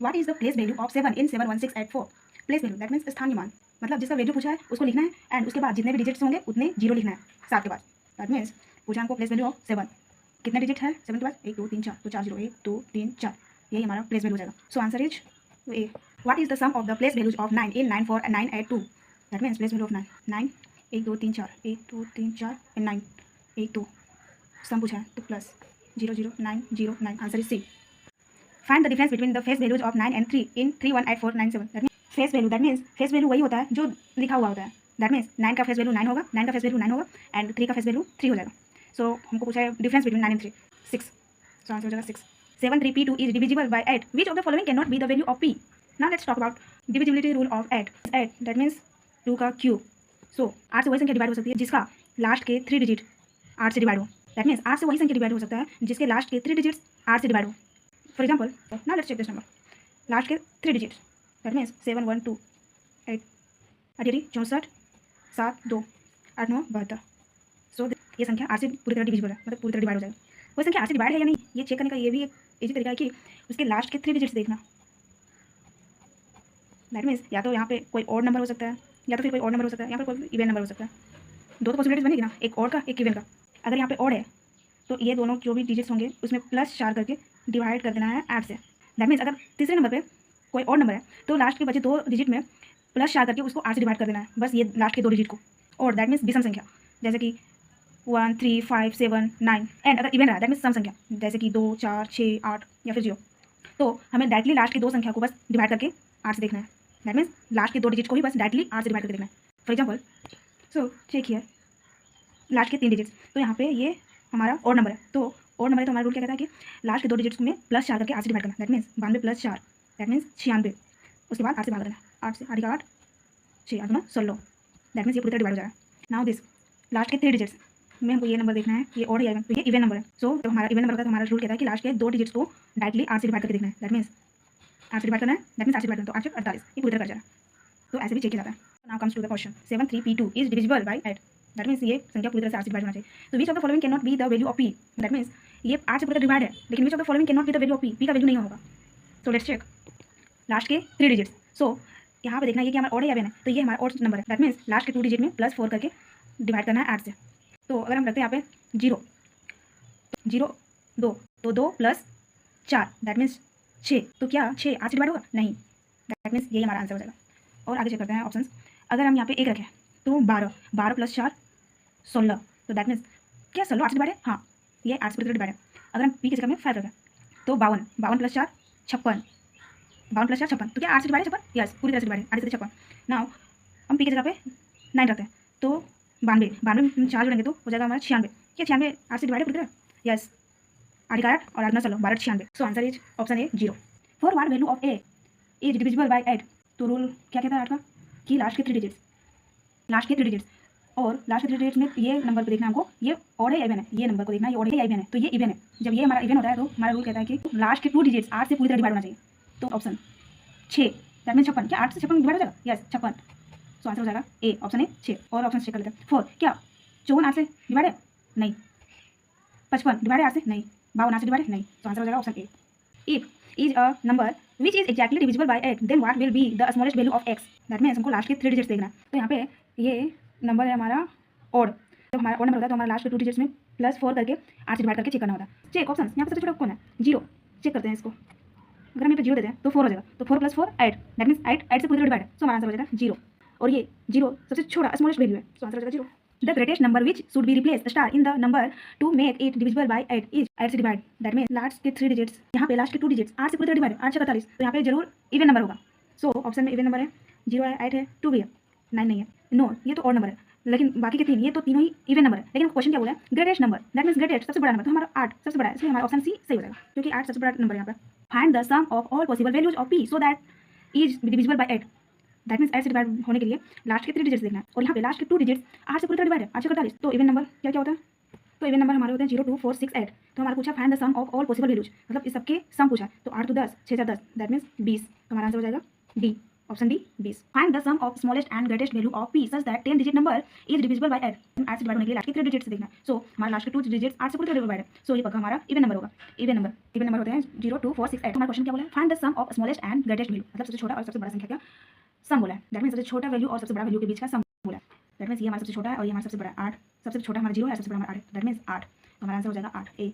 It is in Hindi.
What is the place value of 7 in 71684? Place value that means स्थानीय मान, मतलब जिसका वैल्यू पूछा है उसको लिखना है एंड उसके बाद जितने भी डिजिट्स होंगे उतने जीरो लिखना है 7 के बाद। दैट मीन्स पूछा हमको प्लेस वैल्यू ऑफ 7, कितने डिजिट है 7 के बाद 1 2 3 4, तो 4 जीरो 1 2 3 4, यही हमारा प्लेस वैल्यू हो जाएगा। So answer is A. What is the sum of the place values of 9 in 9 4 9 8 2? That means place value of 9 9 1 2 3 4 1 2 3 4 and 9 1 2, sum पूछा है तो plus 0 0 9 0 9, answer is C. Find the difference between the face values of 9 and 3 in 3 1 8 4 9 7। That means face value, that means face value वही होता है जो लिखा हुआ होता है। दैट मीन्स 9 का फेस वैल्यू 9 होगा, 9 का फेस वैल्यू 9 होगा एंड 3 का फेस वैल्यू 3 हो जाएगा। सो हमको पूछा है difference between 9 and 3 6, so answer हो जाएगा 6। 7 3 p2 is divisible by 8. Which of the following cannot be the value of p? Now let's talk about divisibility rule of 8. 8 that means 2 का क्यूब। सो 8 से वही संख्या डिवाइड हो सकती है जिसका लास्ट के 3 डिजिट 8 से डिवाइड हो। दैट मीन्स 8 से वही संख्या डिवाइड हो सकता है जिसके लास्ट के 3 डिजिट्स 8 से डिवाइड हो। For example now let's check this number, last के 3 डिजिट्स दैट मीन्स 7 1 2 8 अठेरी 64 7 2 8 9 72। सो ये संख्या 8 से पूरी तरह डिविजिबल है, मतलब पूरी तरह डिवाइड हो जाएगा। वही संख्या 8 से डिवाइड है या नहीं ये चेक करने का ये भी एक इजी तरीका है कि उसके लास्ट के 3 डिजिट्स देखना। दैट मीन्स या तो यहाँ पे कोई और नंबर हो सकता है या तो फिर कोई और नंबर हो सकता है, यहाँ पर कोई इवन नंबर हो सकता है। दो तो पॉसिबिलिटीज बनेगी ना, एक और का एक इवन का। अगर यहाँ पे और है तो ये दोनों जो भी डिजिट्स होंगे उसमें प्लस 4 करके डिवाइड कर देना है 8 से। दैट मीन्स अगर तीसरे नंबर पे कोई और नंबर है तो लास्ट के बचे 2 डिजिट में प्लस 4 करके उसको 8 से डिवाइड कर देना है, बस ये लास्ट के 2 डिजिट को। और दैट मीन्स विषम संख्या जैसे कि 1 3 5 7 9 एंड अगर इवन रहा दैट मीन्स सम संख्या जैसे कि 2 4 6 8 या फिर 0, तो हमें डायरेक्टली लास्ट की 2 संख्या को बस डिवाइड करके 8 से देखना है। दैट मीन्स लास्ट के 2 डिजिट को ही बस डायरेक्टली 8 से डिवाइड करके देखना है। For example so check here, last के 3 डिजिट्स, तो यहाँ पे ये हमारा और नंबर है, तो और नंबर है तो हमारा रूल क्या कहता है कि लास्ट के 2 डिजिट्स में प्लस 4 करके 8 से डिवाइड करना। That means 92 plus 4 that means 96, उसके बाद 8 से भाग देना, 8 से 8 का 8 6 8 16, दैट मीन्स ये पूरी तरह डिवाइड हो जाएगा। नाउ दिस लास्ट के 3 डिजिट्स में हमको ये नंबर देखना है, ये और इवन, तो ये इवन नंबर है। सो जब हमारा इवन नंबर होता है तो हमारा रूल कहता है कि लास्ट के 2 डिजिट्स को डायरेक्टली 8 से डिवाइड करके देखना है। दैट मीन्स 8 से डिवाइड करना है, दैट मीन्स 8 से डिवाइड करना, तो 8 से 48 ये पूरी तरह कर जाएगा। तो ऐसे भी चेक किया जाता है। Now comes to the question 7 3 p2 is divisible by 8। That means ये संख्या पूरी तरह से 8 से डिवाइड होना चाहिए। तो which of the following can not be the value of p? That means ये 8 से पूरी तरह डिवाइड है लेकिन which of the following can not be the value of p? p का वैल्यू नहीं होगा। सो लेट्स चेक लास्ट के 3 डिजिट्स। सो यहाँ पे देखना है कि हमारा ऑड है या इवन है, तो ये हमारा ऑड नंबर है। दैट मीन्स लास्ट के 2 डिजिट में प्लस 4 करके डिवाइड करना है 8 से। तो अगर हम रखते हैं यहाँ पे 0 0 2 तो 2 प्लस 4 दैट मीन्स 6, तो क्या 6 8 से डिवाइड होगा? नहीं, दैट मीन्स यही हमारा आंसर हो जाएगा। और आगे चेक करते हैं ऑप्शंस। अगर हम यहाँ पे 1 रखें तो 12 12 प्लस 4 16, तो दैट मीन्स क्या 16 8 से डिवाइड है? हाँ, ये 8 से पूरी तरह डिवाइड है। अगर हम p की जगह में 5 रखें तो 52 52 प्लस 4 56 52 प्लस 4 56, तो क्या 8 से डिवाइड है 56? यस, पूरी तरह से डिवाइड है 8 से 56। नाउ हम p की जगह पे 9 रखते हैं तो 92 92 में 4 जोड़ेंगे तो हो जाएगा हमारा 96। क्या 96 8 से डिवाइड है पूरी तरह? यस, 8 का 8 और 8 16 12 96। सो answer is option A 0। For what value of A is divisible by 8? तो रूल क्या कहता है 8 का कि लास्ट के 3 डिजिट्स और लास्ट के 3 डिजिट्स में ये नंबर को देखना हमको, ये ऑड है या इवन है, ये नंबर को देखना है ये ऑड है या इवन है, तो ये इवन है। जब ये हमारा इवन होता है तो हमारा रूल कहता है कि लास्ट के 2 डिजिट्स 8 से पूरी तरह डिवाइड होना चाहिए। तो ऑप्शन 6 दैट मीन्स 56, क्या 8 से 56 डिवाइड हो जाएगा? यस 56। सो आंसर हो जाएगा ए, ऑप्शन ए 6। और ऑप्शन चेक कर लेते हैं। 4 क्या 54 8 से डिवाइड है? नहीं। 55 डिवाइड है 8 से? नहीं। 52 8 से डिवाइड है? नहीं। तो आंसर हो जाएगा option A. If is a number which is exactly divisible by 8 then what will be the smallest value of x? That means हमको लास्ट के 3 डिजिट्स देखना है। तो यहाँ पे ये नंबर है हमारा ऑड, तो हमारा ऑड नंबर होता है तो हमारा लास्ट के 2 डिजिट्स में प्लस 4 करके 8 से डिवाइड करके चेक करना होता है। चेक ऑप्शन, यहाँ पे सबसे छोटा कौन है? 0। चेक करते हैं इसको, अगर हम यहाँ पे 0 देते हैं तो 4 हो जाएगा, तो 4 प्लस 4 8 दैट मीन्स 8 से पूरी तरह डिवाइड है। सो हमारा आंसर हो जाएगा 0। और ये 0 सबसे छोटा स्मॉलेस्ट वैल्यू है, सो आंसर हो जाएगा 0। The greatest number which should be replaced star in the number to make it divisible by 8 is 8 से डिवाइड। दैट मीन्स लास्ट के 3 डिजिट्स, यहाँ पे लास्ट के 2 डिजिट्स 8 से पूरी तरह डिवाइड है, 8 से 48, तो यहाँ पे जरूर इवन नंबर होगा। सो ऑप्शन में इवन नंबर है, 0 है 8 है 2 भी है 9 नहीं है, नो ये तो और नंबर है, लेकिन बाकी के 3 ये तो तीनों ही इवन नंबर है। लेकिन क्वेश्चन क्या बोला है? Greatest number, that means greatest सबसे बड़ा नंबर, तो हमारा 8 सबसे बड़ा है, इसलिए हमारा ऑप्शन सी सही हो जाएगा क्योंकि 8 सबसे बड़ा नंबर है यहाँ पर। Find the sum of all possible values of p so that is divisible by 8। That means 8 से डिवाइड होने के लिए लास्ट के 3 डिजिट्स देखना है, और यहाँ पे लास्ट के 2 डिजिट्स 8 से पूरी तरह डिवाइड है, 8 से 48, तो इवन नंबर क्या क्या होता है? तो इवन नंबर हमारे होते हैं 0 2 4 6 8। तो हमारा पूछा find the sum of all possible values, मतलब इस सबके सम पूछा है, तो 8 2 10 6 4 10 दैट मीन्स 20, तो हमारा आंसर हो जाएगा D option B 20। Find the sum of smallest and greatest value of P such that 10 digit number is divisible by 8। 8 से डिवाइड होने के लिए लास्ट के 3 डिजिट से देखना है। सो हमारा लास्ट के 2 डिजिट्स 8 से पूरे डिवाइड है। सो ये पक्का हमारा इवन नंबर होगा। इवन नंबर होते हैं 0 2 4 6 8। हमारा क्वेश्चन क्या बोला है? Find the sum of smallest and greatest value, मतलब सबसे छोटा और सबसे बड़ा संख्या का सम बोला है। दैट मीन सबसे छोटा वैल्यू और सबसे बड़ा वैल्यू के बीच का सम बोला है। दैट मीन ये हमारा सबसे छोटा है और ये हमारा सबसे बड़ा 8, सबसे छोटा हमारा 0 है, सबसे बड़ा हमारा 8 है। That mean 8। हमारा आंसर हो जाएगा 8 ए।